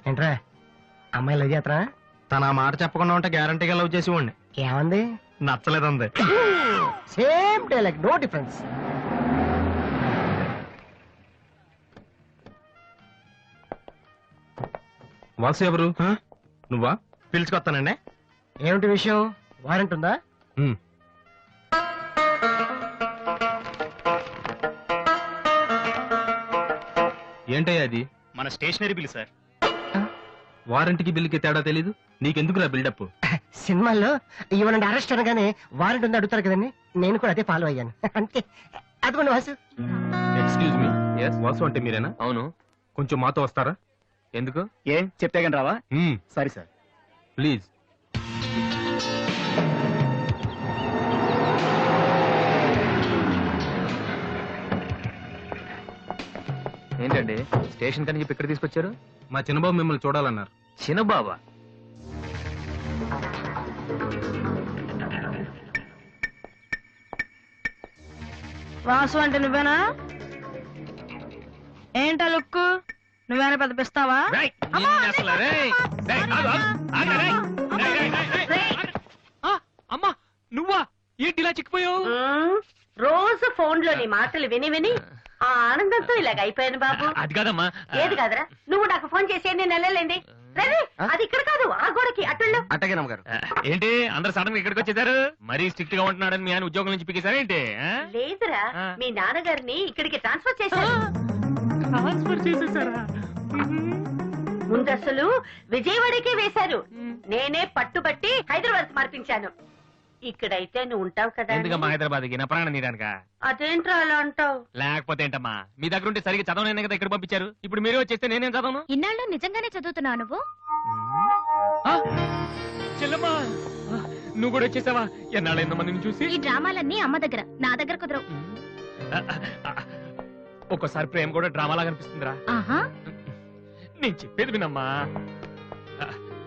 ఏంట్రా అమ్మాయి లవ్ చేతరా? తన ఆ మాట చెప్పకుండా ఉంటే గ్యారంటీగా లవ్ చేసి ఉండి. ఏమంది? నచ్చలేదంది. Same dialogue, no difference. Vasu ఎవరు? నువ్వా? పిలుచుకొస్తానండి. ఏమిటి విషయం? వారెంట్ ఉందా? ఏంటయ్యా అది? మన స్టేషనరీ బిల్ సార్. వారంటీకి బిల్లుకి తేడా తెలీదు నీకెందుకురా బిల్డప్? సినిమాల్లో ఇవ్వనండి అరెస్ట్ అనగానే వారెంట్ ఉందా అడుగుతారు కదండి, నేను కూడా అదే ఫాలో అయ్యాను అంతే. అదిగోండి వాసు. ఎక్స్క్యూజ్ మీ, వాసు అంటే మీరేనా? అవును. కొంచెం మాతో వస్తారా? ఎందుకు? ఏం చెప్తే కానీ రావా? సరే సార్, ప్లీజ్. ఏంటండి స్టేషన్ కని చెప్పి ఇక్కడ తీసుకొచ్చారు? మా చిన్నబాబు మిమ్మల్ని చూడాలన్నారు. చిన్నబాబా? వాసు అంటే నువ్వేనా? ఏంటా లుక్కు? నువ్వేనా పెద్ద పిస్తావా? అమ్మా నువ్వా? ఏంటి ఇలా చిక్కిపోయావు? రోజు ఫోన్ లో నీ మాటలు విని విని ఆ ఆనందంతో ఇలాగ అయిపోయాను బాబు. అది కాదమ్మా. ఏది కాదరా, నువ్వు నాకు ఫోన్ చేసి నేను వెళ్ళలేండి. అది ఇక్కడ కాదు, ఆ గోడకి అటుల్లో. అట్టగే నమ్మగారు. ఏంటి అందరు సడన్ గా ఇక్కడికి వచ్చేసారు? మరీ స్ట్రిక్ట్ గా ఉంటున్నాడని మీ ఆయన ఉద్యోగం నుంచి పిగేశారా ఏంటి? లేదురా, మీ నాన్నగారిని ఇక్కడికి ట్రాన్స్ఫర్ చేశారు. ట్రాన్స్ఫర్ చేసేసారా? ముందు అసలు విజయవాడకే వేశారు. నేనే పట్టుబట్టి హైదరాబాద్ మార్పించాను. ఇక్కడైతే నువ్వు ఉంటావు కదా. ఎందుకమ్మా హైదరాబాద్ కి? నా ప్రాణం తీయడానిక? అదేంట్రా అలా అంటావు? లేకపోతే ఏంటమ్మా, మీ దగ్గర ఉంటే సరిగ్గా చదవనైనా కదా ఇక్కడ పంపించారు. ఇప్పుడు మీరే వచ్చేస్తే నేనేం చదవను? ఇన్నాళ్ళు నిజంగానే చదువుతున్నావు నువ్వు? చెల్లమ్మా నువ్వు కూడా వచ్చేసావా? ఎన్నాళ్ళైందమ్మా నిన్ను చూసి? ఈ డ్రామాలన్నీ అమ్మ దగ్గర, నా దగ్గర కుదరవు. ఒక్కోసారి ప్రేమ కూడా డ్రామాలా కనిపిస్తుందిరా. నేను చెప్పేది వినమ్మా.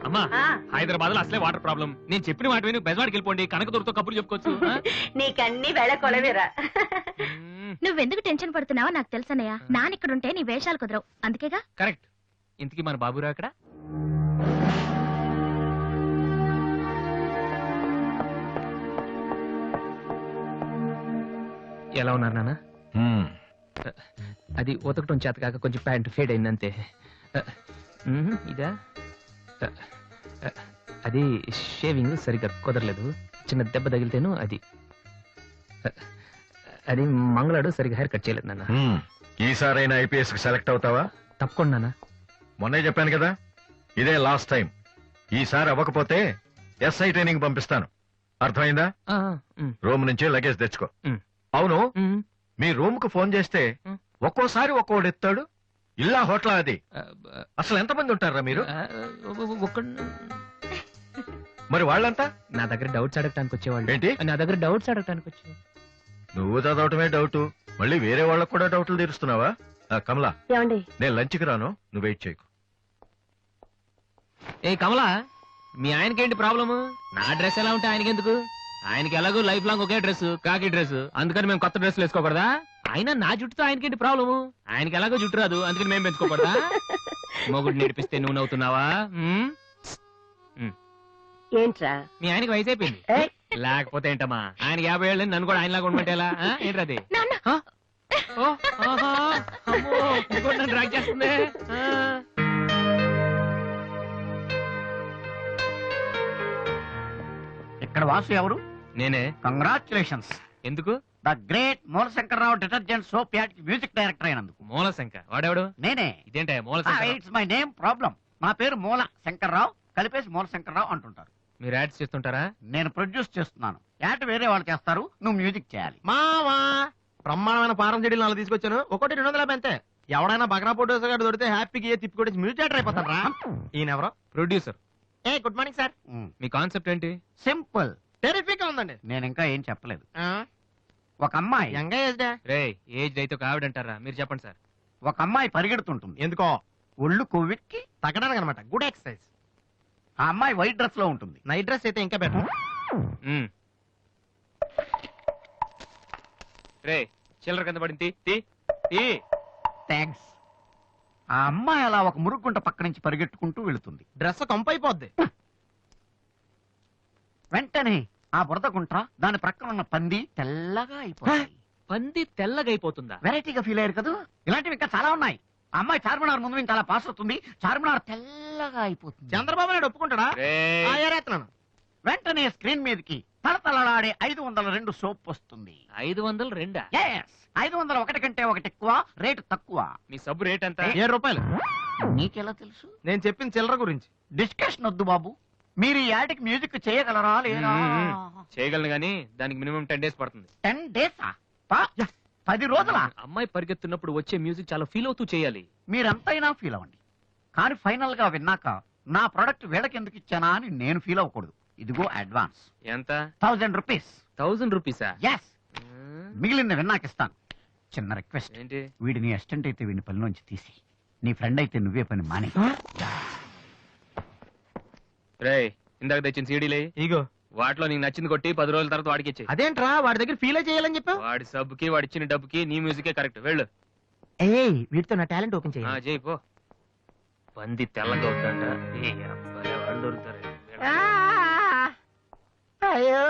అమ్మా హైదరాబాద్ లో అసలే వాటర్ ప్రాబ్లం. నేను చెప్పిన మాట విని బెజవాడికి వెళ్ళిపోండి, కనకదుర్తో కబుర్లు చెప్పుకోవచ్చు. నీకన్నీ వేళ కొలవేరా. నువ్వెందుకు టెన్షన్ పడుతున్నావో నాకు తెలుసనయ్యా. నానిక్కడుంటే నీ వేషాలు కుదరవు, అందుకేగా. కరెక్ట్. ఇంతకీ మన బాబురా అక్కడ? ఎలా ఉన్నారు నాన్న? అది ఉతకటం చేత కాక కొంచెం ప్యాంట్ ఫేడ్ అయింది అంతే. ఇదా? అది షేవింగ్ సరిగ్గా కుదరలేదు, చిన్న దెబ్బ తగిలితేను. అది మంగళాడు సరిగ్గా హెయిర్ కట్ చేయలేదు నాన్న. ఈసారైనా ఐపీఎస్ కి సెలెక్ట్ అవుతావా? తప్పకుండా నాన్న. మొన్నే చెప్పాను కదా, ఇదే లాస్ట్ టైం. ఈసారి అవ్వకపోతే ఎస్ఐ ట్రైనింగ్ పంపిస్తాను. అర్థమైందా? రూమ్ నుంచి లగేజ్ తెచ్చుకో. అవును, మీ రూమ్ కు ఫోన్ చేస్తే ఒక్కోసారి ఒక్కోడు ఎత్తాడు. ఇల్లా హోటలా అది? అసలు ఎంతమంది ఉంటారా మీరు? మరి వాళ్ళంతా నా దగ్గర డౌట్స్ అడగటానికి వచ్చేవాళ్ళు. ఏంటి? నా దగ్గర డౌట్స్ అడగటానికి వచ్చేవాళ్ళు. నువ్వు చదవటమే డౌట్, మళ్ళీ వేరే వాళ్ళకు కూడా డౌట్లు తీరుస్తున్నావా? కమలా, నేను లంచ్కి రాను, నువ్వు వెయిట్ చేయకు. ఏ కమలా, మీ ఆయనకేంటి ప్రాబ్లము? నా డ్రెస్ ఎలా ఉంటే ఆయనకెందుకు? ఆయనకి ఎలాగో లైఫ్ లాంగ్ ఒకే డ్రెస్, కాకి డ్రెస్, అందుకని మేము కొత్త డ్రెస్లు వేసుకోకూడదా? ఆయన నా జుట్టుతో ఆయనకేంటి ప్రాబ్లము? ఆయనకి ఎలాగో జుట్టు రాదు, అందుకని మేము పెంచుకోకూడదా? మొగుడు నేర్పిస్తే నువ్వు నవ్వుతున్నావా? ఏంట్రా మీ ఆయనకి వయసు అయిపోయింది. లేకపోతే ఏంటమ్మా, ఆయన 50 ఏళ్ళు, నన్ను కూడా ఆయనలాగా ఉండమంటే ఎలా? ఏంటది? నన్ను డ్రాక్ చేస్తుంది. ఇక్కడ వాసు ఎవరు? నేనే. కంగ్రాచులేషన్స్. ఎందుకు? The great Moolashankara Rao detergent soap ad music director అయినందుకు. మూలశంకర్ వాడెవడు? నేనే. ఇదేంటే Moolashankar? It's my name problem. నా పేరు మూల శంకర్రావు, కలిపేసి మూలశంకర్రావు అంటుంటారు. మీరు యాడ్స్ చేస్తుంటారా? నేను ప్రొడ్యూస్ చేస్తున్నాను. యాడ్ వేరే వాళ్ళు చేస్తారు, నువ్వు మ్యూజిక్ చేయాలి. మావా బ్రహ్మాండమైన పారం చెడీలు 4 తీసుకొచ్చాను, ఒకటి 250 అంతే. ఎవడైనా బగ్రా ఫోటోస్ గారు దొరికితే హ్యాపీకి తిప్పి కొట్టేసి మ్యూజిక్ డైరెక్టర్ అయిపోతాను రా. ఈయన ఎవరో producer. A good morning sir. Me concept ఏంటి? సింపుల్, టెరిఫిక్ గా ఉందండి. నేను ఇంకా ఏం చెప్పలేదు. ఒక అమ్మాయి యంగ్ ఏజ్ రే ఏజ్ అయితే కావిడంటారా? మీరు చెప్పండి సార్. ఒక అమ్మాయి పరిగెడుతుంటుంది. ఎందుకో? ఒళ్ళు కొవ్వెక్కి తగ్గడానికి అనమాట. Good exercise. ఆ అమ్మాయి వైట్ డ్రెస్ లో ఉంటుంది. నైట్ డ్రెస్ అయితే ఇంకా బెటర్. రే చిల్లర కింద పడింది. టీ. థ్యాంక్స్. ఆ అమ్మాయి అలా ఒక మురుగుంట పక్క నుంచి పరిగెట్టుకుంటూ వెళుతుంది. డ్రెస్ కంపైపోద్ది. వెంటనే ఆ బురద గుంట దాని ప్రక్కన ఉన్న పంది తెల్లగా అయిపోయింది. పంది తెల్లగా అయిపోతుందా? వెరైటీగా ఫీల్ అయ్యారు కదా. ఇలాంటివి ఇంకా చాలా ఉన్నాయి. ఆ అమ్మాయి చార్మినార్ ముందు నుంచి అలా పాస్ అవుతుంది. చార్మినార్ తెల్లగా అయిపోతుంది. చంద్రబాబు నాయుడు ఒప్పుకుంటాడా? రేయ్, ఏరేస్తున్నాను. వెంటనే స్క్రీన్ మీదకి తలతలలాడే 502 సోప్ వస్తుంది. 502. Yes, 501 కంటే ఒకటి ఎక్కువ, రేటు తక్కువ. మీ సబ్బు రేట్ ఎంత? 7 రూపాయలు. నీకెలా తెలుసు? నేను చెప్పిన చిల్లర గురించి. డిస్కషన్ వద్దు బాబు. మీరు ఈ యాడ్కి మ్యూజిక్ చేయగలరా లేదా? చేయగలను గానీ దానికి మినిమం 10 days పడుతుంది. 10 days 10 రోజుల. అమ్మాయి పరిగెత్తున్నప్పుడు వచ్చే మ్యూజిక్ చాలా ఫీల్ అవుతూ చేయాలి. మీరంతైనా ఫీల్ అవ్వండి, కానీ ఫైనల్ గా విన్నాక నా ప్రొడక్ట్ వీళ్ళకి ఎందుకు ఇచ్చానా అని నేను ఫీల్ అవ్వకూడదు. ఇదిగో అడ్వాన్స్ ఎంత? 1000 రూపీస్. 1000 రూపీసా? ఎస్, మిగిలింది విన్నాక ఇస్తాను. చిన్న రిక్వెస్ట్, ఏంటి? వీడి నీ అసిస్టెంట్ అయితే వీడిని పనిలోంచి తీసి, నీ ఫ్రెండ్ అయితే నువ్వే పని మానే. రేయ్, ఇందాక తెచ్చిన సీడీలే ఇగో. వాటిలో నీకు నచ్చింది కొట్టి 10 రోజుల తర్వాత వాడికి ఇచ్చే. అదేంట్రా వాడి దగ్గర ఫీల్ చేయాలని చెప్పావు? వాడి సబ్బుకి వాడి ఇచ్చిన డబ్బుకి నీ మ్యూజికే కరెక్ట్. వెళ్ళు. ఏయ్ వీటితో నా టాలెంట్ ఓపెన్ ఆ, చేయాలి. చేయి పో. పంది తెల్లగా ఉందంట. ఏ అబ్బాయి, వాళ్ళు దొరుకుతారు. అయ్యో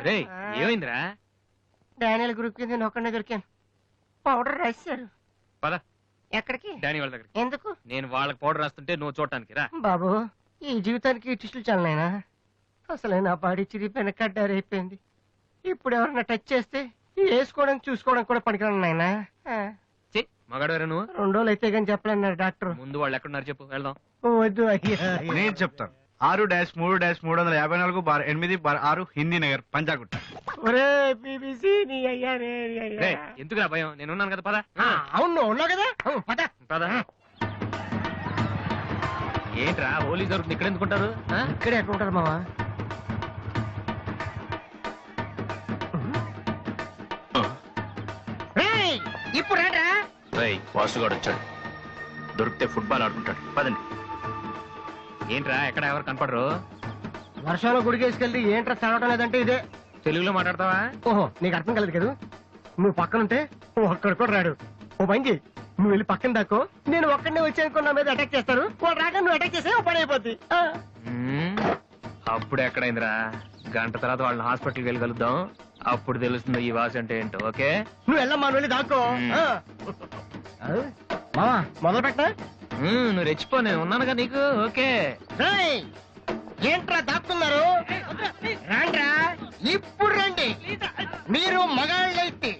రేయ్, ఏమైందిరా? డానియల్ గ్రూప్ కింద నేను ఒక్కడే దొరికాను. పౌడర్ రాశారు. పద ఎక్కడికి? డానీ వాళ్ళ దగ్గరికి. ఎందుకు నేను వాళ్ళకి పౌడర్ రాస్తుంటే నువ్వు చూడటానికి రా. బాబు? ఈ జీవితానికి టిష్యూలు చాలనైనా. అసలే నా బాడీ చిరిగిపోయిన కడ్డారైపోయింది. ఇప్పుడు ఎవరన్నా టచ్ చేస్తే వేసుకోవడం చూసుకోవడం కూడా పనికిరాను నాయనా. మగాడు నువ్వు. 2 రోజులు అయితే కానీ చెప్పలేన్నారు డాక్టర్. ముందు వాళ్ళు ఎక్కడున్నారు చెప్పు, వెళ్దాం. వద్దు అయ్యా. నేను చెప్తాను. 6-3-350-8/6 హిందీ నగర్ పంజాగుట్ట. ఒరే బీబీసీ నీ అయ్యా నీ అయ్యా. రేయ్, ఎందుకురా భయం? నేను ఉన్నాను కదా, పద. అవును నువ్వు ఉన్నావు కదా. పద పద. ఏంట్రా హోలీ జరుగుతుంది, ఇక్కడ ఎందుకుంటారు? ఇక్కడే ఎక్కడ ఉంటారు మావా? ఇప్పుడు రా. వాసుగాడు వచ్చాడు. దొరికితే ఫుట్బాల్ ఆడుకుంటాడు. పదండి. ఏంట్రా ఎక్కడ ఎవరు కనపడరు? వర్షంలో గుడికేసుకెళ్ళి ఏంట్రా చదవటం లేదంటే ఇదే. తెలుగులో మాట్లాడతావా? ఓహో నీకు అర్థం కలదు కదా. నువ్వు పక్కనుంటే ఒక్కడు కూడా రాడు. ఓ పని చెయ్యి, నువ్వు వెళ్ళి పక్కన దాకో. నేను ఒక్కడనే వచ్చానుకో నా మీద అటాక్ చేస్తారు. వాళ్ళు రాక నువ్వు అటాక్ చేస్తే ఓ పని అయిపోద్ది. అప్పుడు ఎక్కడైందిరా? గంట తర్వాత వాళ్ళని హాస్పిటల్కి వెళ్ళి కలుద్దాం. అప్పుడు తెలుస్తుంది ఈ వాసి అంటే ఏంటో. ఓకే, నువ్వు వెళ్ళమ్మా, నువ్వు వెళ్ళి దాకో. మావా మొదలు పెట్టా. నువ్వు రెచ్చిపో, నేను ఉన్నానుగా నీకు. ఓకే. ఏంట్రా దాక్కున్నారు? రాండ్రా, ఇప్పుడు రండి. మీరు మగాళ్ళైతే